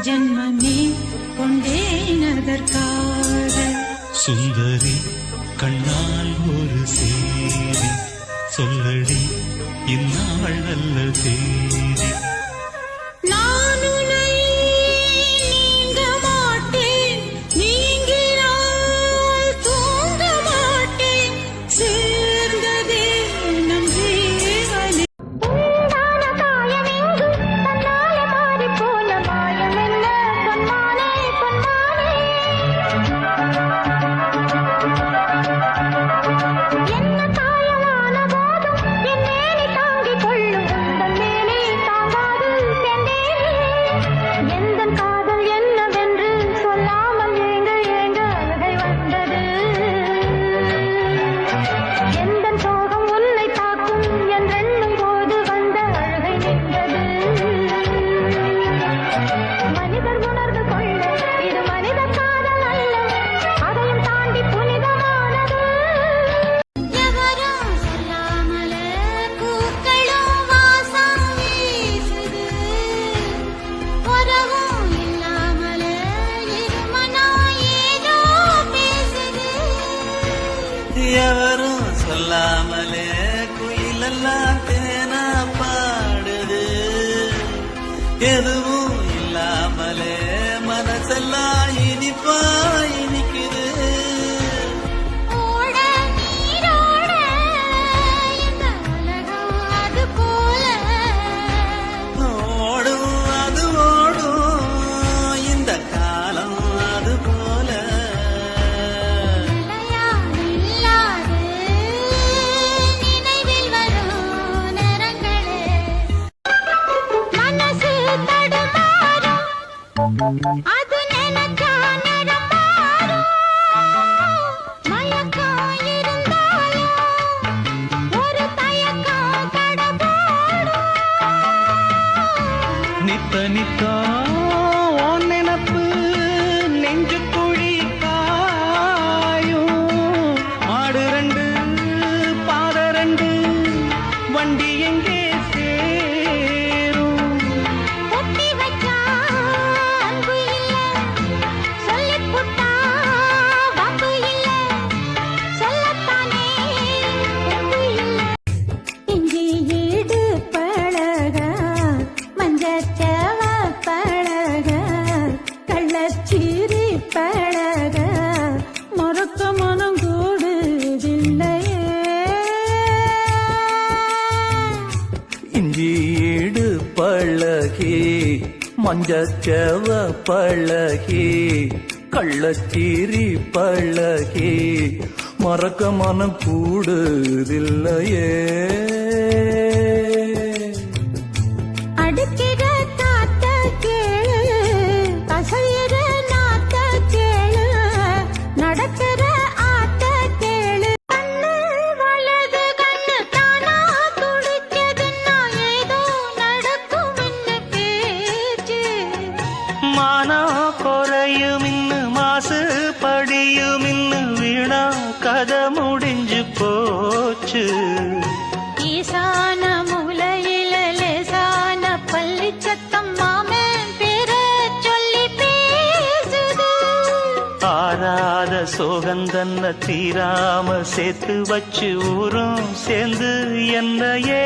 ஜன்மமே கொண்டேனதற்காக சுந்தரி கண்ணால் ஒரு சேதி சொல்லடி இந்நாள் நல்ல தேதி எவரும் சொல்லாமலே குயிலெல்லாம் தேனா பாடுது எதுவும் இல்லாமலே மனசெல்லாம் இனிப்பா இனிக்குது ஓடும் அது ஓடும் இந்த காலம் அது போல அது நினைச்சா நடமாடும் மயக்கம் இருந்தாலும் ஒரு தயக்கம் கடபாடும் நித்த நித்தா நினப்பு நெஞ்சு குழி காயும் மாடு ரெண்டு பாத ரெண்டு வண்டி எங்கே பழக மறக்க மனம் கூடுதில்லையே இஞ்சி ஈடு பழகி மஞ்சச்சவ பழகி கள்ளச்சீரி பழகி மறக்க மனம் கூடுதில்லையே அடுக்கிற காத்த கேளு கசையிற நடக்கிற ஆட்ட கேளு கண்ணு வலது கண்ணு தானா துடிச்சதுன்னா ஏதோ நடக்கும் என்ன பேச்சு மானா குறையும் இன்னு மாசு படியும் இன்னு வீணா கதை முடிஞ்சு போச்சு ஈசான மூலையில லேசான பள்ளி சத்தம் மாமன் பேர சொல்லி பேசுது ஆறாத சோகந்தன்ன தீராம சேர்த்து வச்சு ஊரும் சேர்ந்து என்னையே